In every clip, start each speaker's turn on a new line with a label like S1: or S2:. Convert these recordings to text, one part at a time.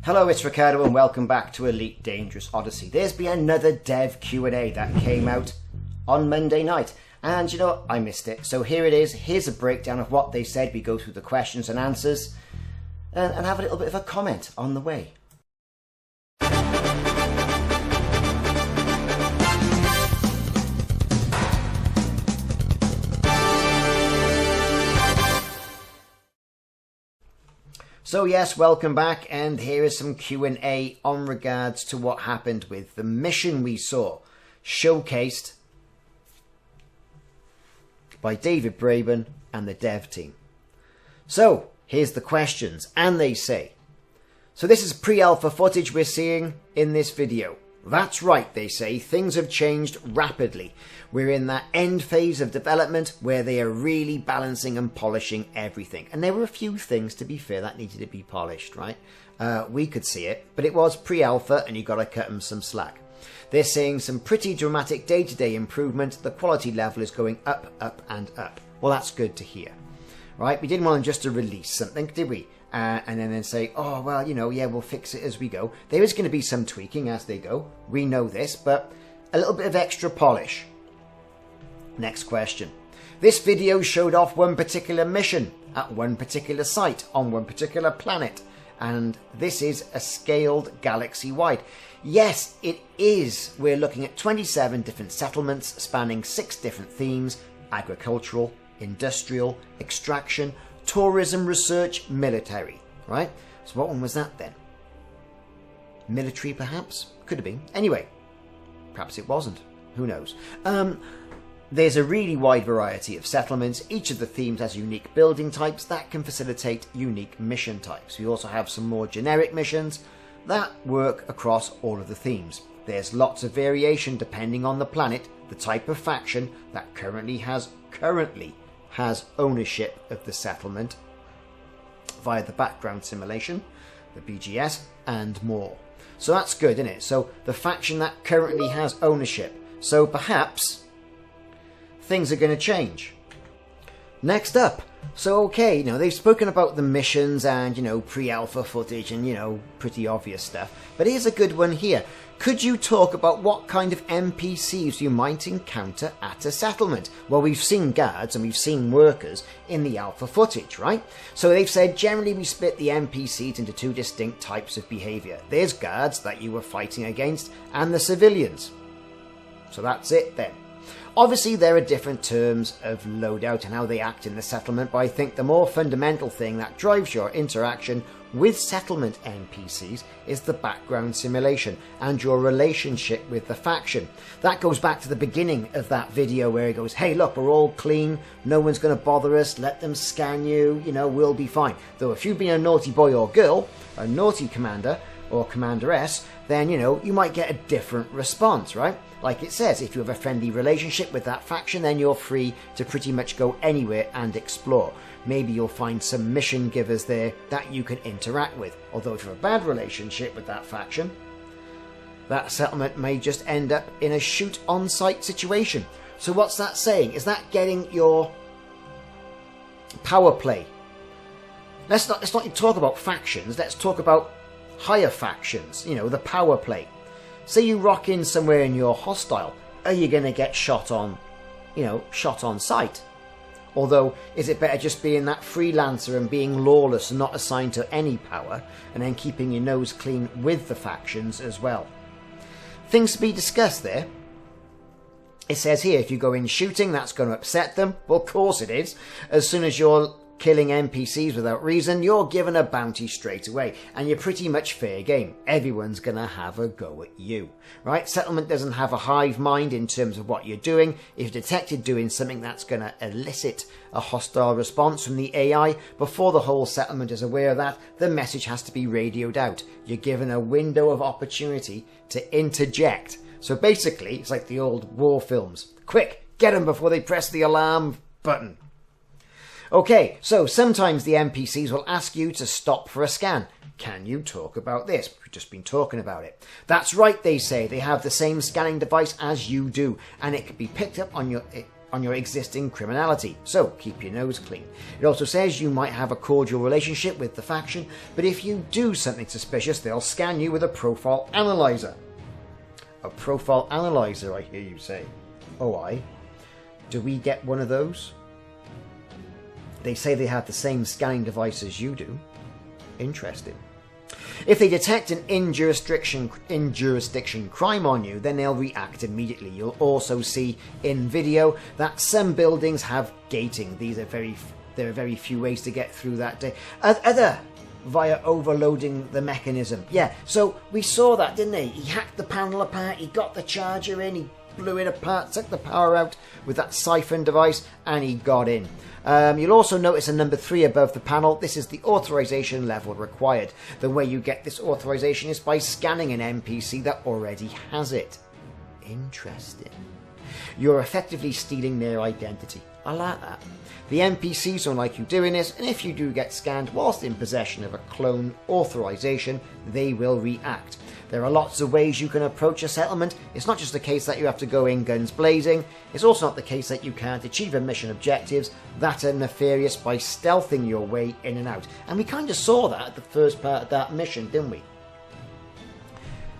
S1: Hello, it's Ricardo and welcome back to Elite Dangerous Odyssey. There's been another dev Q&A that came out on Monday night. And you know, I missed it. So here it is. Here's a breakdown of what they said. We go through the questions and answers and have a little bit of a comment on the way. So yes, welcome back, and here is some Q&A on regards to what happened with the mission we saw, showcased by David Braben and the dev team. So, here's the questions, and they say, so this is pre-alpha footage we're seeing in this video. That's right, they say, things have changed rapidly. We're in that end phase of development where they are really balancing and polishing everything. And there were a few things, to be fair, that needed to be polished, right? We could see it, but it was pre-alpha and you got to cut them some slack. They're seeing some pretty dramatic day-to-day improvement. The quality level is going up, up and up. Well, that's good to hear, right? We didn't want them just to release something, did we? And then say, oh, well, you know, yeah, we'll fix it as we go. There is going to be some tweaking as they go. We know this, but a little bit of extra polish. Next question. This video showed off one particular mission at one particular site on one particular planet. And this is a scaled galaxy-wide. Yes, it is. We're looking at 27 different settlements spanning 6 different themes: agricultural, industrial, extraction, tourism, research, military, right? So what one was that then? Military, perhaps? Could have been. Anyway, perhaps it wasn't. Who knows? There's a really wide variety of settlements. Each of the themes has unique building types that can facilitate unique mission types. We also have some more generic missions that work across all of the themes. There's lots of variation depending on the planet, the type of faction that currently has ownership of the settlement via the background simulation, the BGS, and more. So that's good, isn't it? So the faction that currently has ownership. So perhaps things are going to change. Next up. So okay, you know, they've spoken about the missions and, you know, pre-alpha footage and, you know, pretty obvious stuff. But here's a good one here. Could you talk about what kind of NPCs you might encounter at a settlement? Well, we've seen guards and we've seen workers in the alpha footage, right? So they've said generally we split the NPCs into 2 distinct types of behaviour. There's guards that you were fighting against and the civilians. So that's it then. Obviously, there are different terms of loadout and how they act in the settlement, but I think the more fundamental thing that drives your interaction with settlement NPCs is the background simulation and your relationship with the faction. That goes back to the beginning of that video where he goes, hey, look, we're all clean, no one's going to bother us, let them scan you, you know, we'll be fine. Though if you've been a naughty boy or girl, a naughty commander or commanderess, then, you know, you might get a different response, right? Like it says, if you have a friendly relationship with that faction, then you're free to pretty much go anywhere and explore. Maybe you'll find some mission givers there that you can interact with. Although if you have a bad relationship with that faction, that settlement may just end up in a shoot on sight situation. So what's that saying? Is that getting your power play? Let's not talk about factions, let's talk about higher factions, you know, the power play. Say you rock in somewhere and you're hostile, are you going to get shot on, you know, shot on sight? Although, is it better just being that freelancer and being lawless and not assigned to any power, and then keeping your nose clean with the factions as well? Things to be discussed there. It says here, if you go in shooting, that's going to upset them. Well, of course it is. As soon as you're killing NPCs without reason, you're given a bounty straight away, and you're pretty much fair game. Everyone's gonna have a go at you, right? Settlement doesn't have a hive mind in terms of what you're doing. If you're detected doing something that's gonna elicit a hostile response from the AI, before the whole settlement is aware of that, the message has to be radioed out. You're given a window of opportunity to interject. So basically, it's like the old war films. Quick, get them before they press the alarm button. Okay, so sometimes the NPCs will ask you to stop for a scan. Can you talk about this? We've just been talking about it. That's right, they say. They have the same scanning device as you do, and it can be picked up on your... on your existing criminality, so keep your nose clean. It also says you might have a cordial relationship with the faction, but if you do something suspicious, they'll scan you with a profile analyzer. A profile analyzer, I hear you say. Oh, aye. Do we get one of those? They say they have the same scanning device as you do. Interesting. If they detect an in-jurisdiction crime on you, then they'll react immediately. You'll also see in video that some buildings have gating. There are very few ways to get through that day. Other via overloading the mechanism. Yeah, so we saw that, didn't he? He hacked the panel apart, he got the charger in, he blew it apart, took the power out with that siphon device, and he got in. You'll also notice a number 3 above the panel. This is the authorization level required. The way you get this authorization is by scanning an NPC that already has it. Interesting. You're effectively stealing their identity. I like that. The NPCs don't like you doing this, and if you do get scanned whilst in possession of a clone authorization, they will react. There are lots of ways you can approach a settlement. It's not just the case that you have to go in guns blazing. It's also not the case that you can't achieve a mission objectives that are nefarious by stealthing your way in and out. And we kind of saw that at the first part of that mission, didn't we?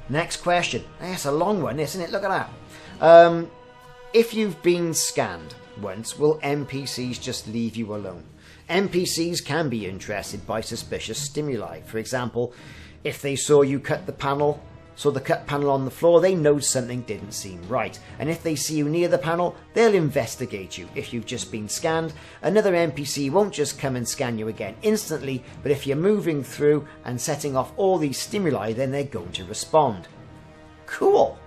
S1: Next question. It's a long one, isn't it? Look at that. If you've been scanned once, will NPCs just leave you alone? NPCs can be interested by suspicious stimuli. For example, if they saw you cut the panel, cut panel on the floor, they know something didn't seem right. And if they see you near the panel, they'll investigate you. If you've just been scanned, another NPC won't just come and scan you again instantly, but if you're moving through and setting off all these stimuli, then they're going to respond. Cool.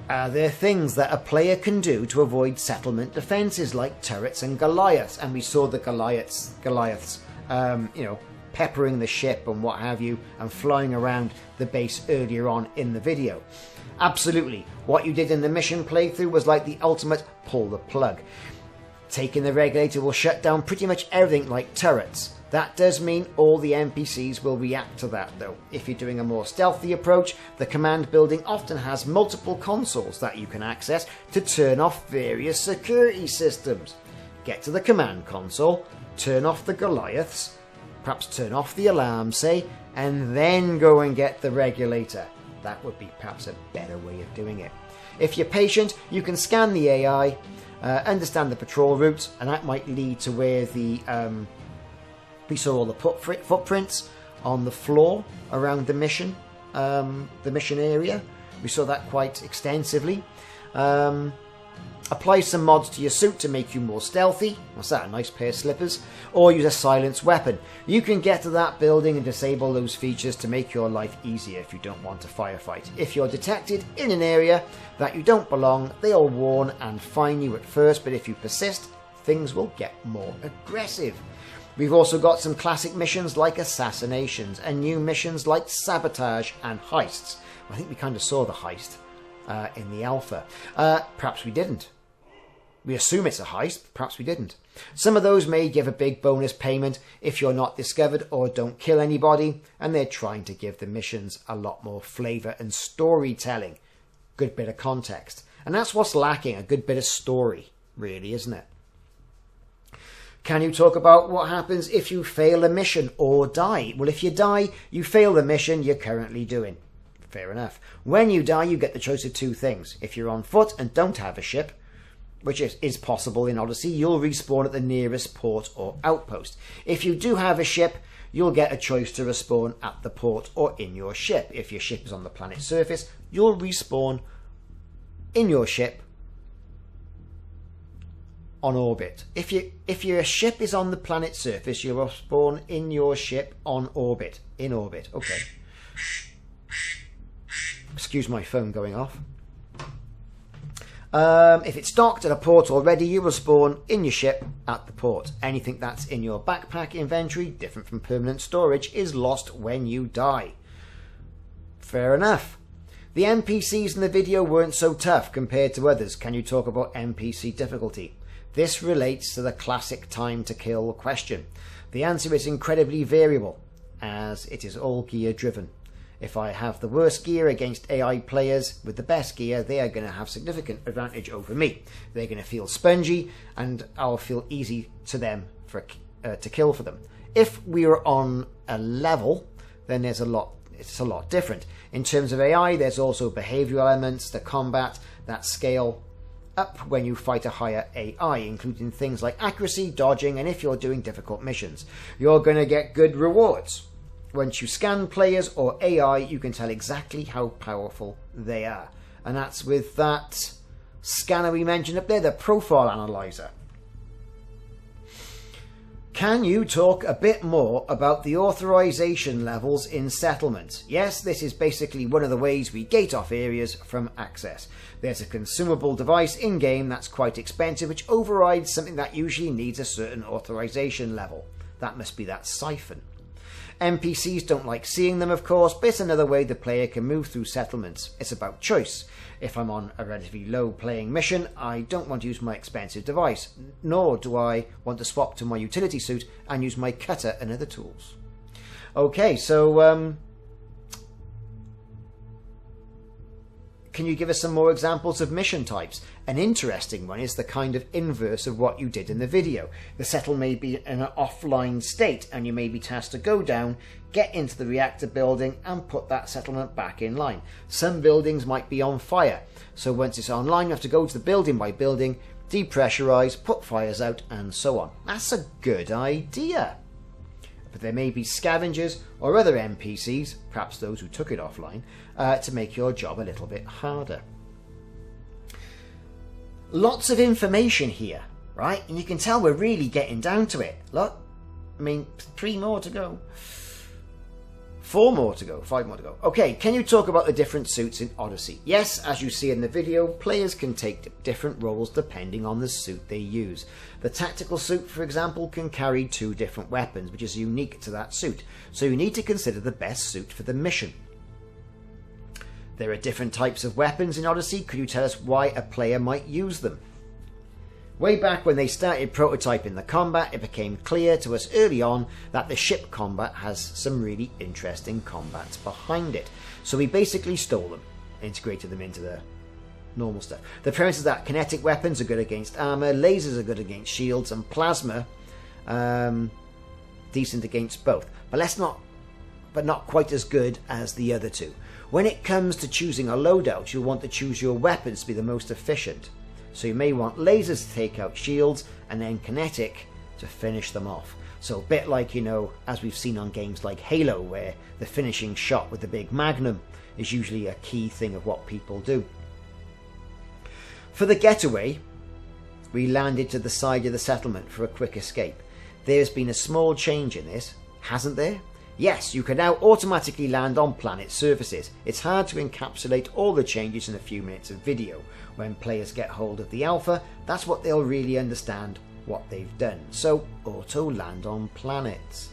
S1: Are there things that a player can do to avoid settlement defences like turrets and Goliaths? And we saw the Goliaths, peppering the ship and what have you, and flying around the base earlier on in the video. Absolutely. What you did in the mission playthrough was like the ultimate pull the plug. Taking the regulator will shut down pretty much everything like turrets. That does mean all the NPCs will react to that though. If you're doing a more stealthy approach, the command building often has multiple consoles that you can access to turn off various security systems. Get to the command console, turn off the Goliaths, perhaps turn off the alarm, say, and then go and get the regulator. That would be perhaps a better way of doing it. If you're patient, you can scan the AI, understand the patrol routes, and that might lead to where we saw all the footprints on the floor around the mission area. We saw that quite extensively. Apply some mods to your suit to make you more stealthy. What's that, a nice pair of slippers? Or use a silenced weapon. You can get to that building and disable those features to make your life easier if you don't want to firefight. If you're detected in an area that you don't belong, they'll warn and fine you at first, but if you persist, things will get more aggressive. We've also got some classic missions like assassinations and new missions like sabotage and heists. I think we kind of saw the heist in the alpha. Perhaps we didn't. We assume it's a heist, but perhaps we didn't. Some of those may give a big bonus payment if you're not discovered or don't kill anybody, and they're trying to give the missions a lot more flavour and storytelling. Good bit of context. And that's what's lacking, a good bit of story, really, isn't it? Can you talk about what happens if you fail a mission or die? Well, if you die, you fail the mission you're currently doing. Fair enough. When you die, you get the choice of two things. If you're on foot and don't have a ship, which is possible in Odyssey, you'll respawn at the nearest port or outpost. If you do have a ship, you'll get a choice to respawn at the port or in your ship. If your ship is on the planet's surface, you'll respawn in your ship on orbit. If your ship is on the planet's surface, you'll respawn in your ship on orbit. In orbit. Okay. Excuse my phone going off. If it's docked at a port already, you will spawn in your ship at the port. Anything that's in your backpack inventory, different from permanent storage, is lost when you die. Fair enough. The NPCs in the video weren't so tough compared to others. Can you talk about NPC difficulty? This relates to the classic time to kill question. The answer is incredibly variable, as it is all gear driven. If I have the worst gear against AI players with the best gear, they are going to have significant advantage over me. They're going to feel spongy, and I'll feel easy to them to kill for them. If we are on a level, then it's a lot different. In terms of AI, there's also behavioral elements, the combat that scale up when you fight a higher AI, including things like accuracy, dodging, and if you're doing difficult missions. You're going to get good rewards. Once you scan players or AI, you can tell exactly how powerful they are. And that's with that scanner we mentioned up there, the profile analyzer. Can you talk a bit more about the authorization levels in settlements? Yes, this is basically one of the ways we gate off areas from access. There's a consumable device in-game that's quite expensive, which overrides something that usually needs a certain authorization level. That must be that siphon. NPCs don't like seeing them, of course, but it's another way the player can move through settlements. It's about choice. If I'm on a relatively low playing mission, I don't want to use my expensive device, nor do I want to swap to my utility suit and use my cutter and other tools. Okay, so can you give us some more examples of mission types? An interesting one is the kind of inverse of what you did in the video. The settle may be in an offline state, and you may be tasked to go down, get into the reactor building, and put that settlement back in line. Some buildings might be on fire, so once it's online, you have to go to the building by building, depressurize, put fires out, and so on. That's a good idea. But there may be scavengers or other NPCs, perhaps those who took it offline, to make your job a little bit harder. Lots of information here, right? And you can tell we're really getting down to it. Look, I mean, 3 more to go. 4 more to go, 5 more to go. Okay, can you talk about the different suits in Odyssey? Yes, as you see in the video, players can take different roles depending on the suit they use. The tactical suit, for example, can carry 2 different weapons, which is unique to that suit. So you need to consider the best suit for the mission. There are different types of weapons in Odyssey. Could you tell us why a player might use them? Way back when they started prototyping the combat, it became clear to us early on that the ship combat has some really interesting combats behind it. So we basically stole them, integrated them into the normal stuff. The premise is that kinetic weapons are good against armor, lasers are good against shields, and plasma decent against both. But not quite as good as the other two. When it comes to choosing a loadout, you'll want to choose your weapons to be the most efficient. So you may want lasers to take out shields, and then kinetic to finish them off. So a bit like, you know, as we've seen on games like Halo, where the finishing shot with the big magnum is usually a key thing of what people do. For the getaway, we landed to the side of the settlement for a quick escape. There's been a small change in this, hasn't there? Yes, you can now automatically land on planet surfaces. It's hard to encapsulate all the changes in a few minutes of video. When players get hold of the alpha, that's what they'll really understand what they've done. So, auto land on planets.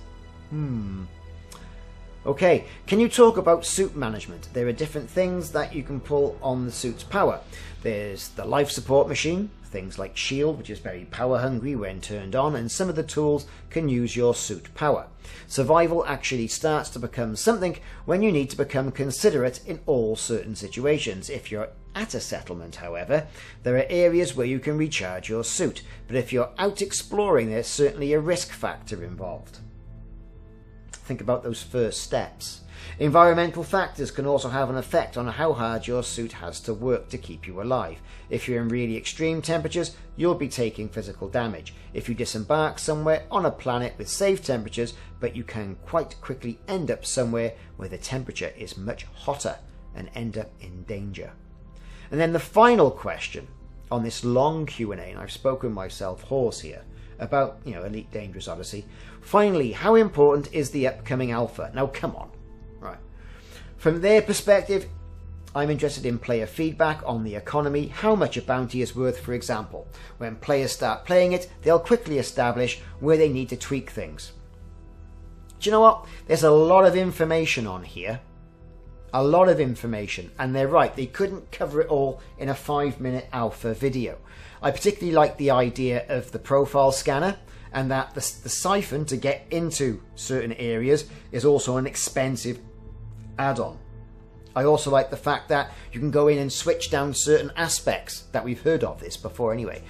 S1: Okay, can you talk about suit management? There are different things that you can pull on the suit's power. There's the life support machine, things like shield, which is very power hungry when turned on, and some of the tools can use your suit power. Survival actually starts to become something when you need to become considerate in all certain situations. If you're at a settlement, however, there are areas where you can recharge your suit, but if you're out exploring, there's certainly a risk factor involved. Think about those first steps. Environmental factors can also have an effect on how hard your suit has to work to keep you alive. If you're in really extreme temperatures, you'll be taking physical damage. If you disembark somewhere on a planet with safe temperatures, but you can quite quickly end up somewhere where the temperature is much hotter and end up in danger. And then the final question on this long Q&A, and I've spoken myself hoarse here, about, Elite Dangerous Odyssey. Finally, how important is the upcoming alpha? Now, come on. Right. From their perspective, I'm interested in player feedback on the economy, how much a bounty is worth, for example. When players start playing it, they'll quickly establish where they need to tweak things. Do you know what? There's a lot of information on here. A lot of information. And they're right, they couldn't cover it all in a 5-minute alpha video. I particularly like the idea of the profile scanner, and that the siphon to get into certain areas is also an expensive add-on. I also like the fact that you can go in and switch down certain aspects that we've heard of this before anyway,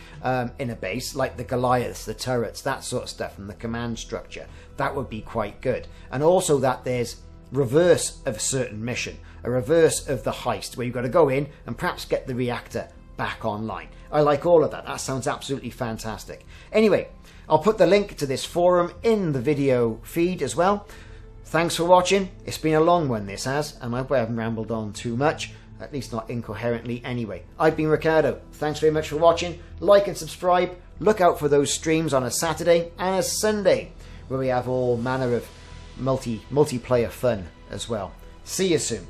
S1: in a base, like the Goliaths, the turrets, that sort of stuff, and the command structure. That would be quite good. And also that there's reverse of a certain mission, a reverse of the heist, where you've got to go in and perhaps get the reactor back online. I like all of that. That sounds absolutely fantastic. Anyway, I'll put the link to this forum in the video feed as well. Thanks for watching. It's been a long one, this has, and I hope I haven't rambled on too much, at least not incoherently anyway. I've been Ricardo. Thanks very much for watching. Like and subscribe. Look out for those streams on a Saturday and a Sunday, where we have all manner of multiplayer fun as well. See you soon.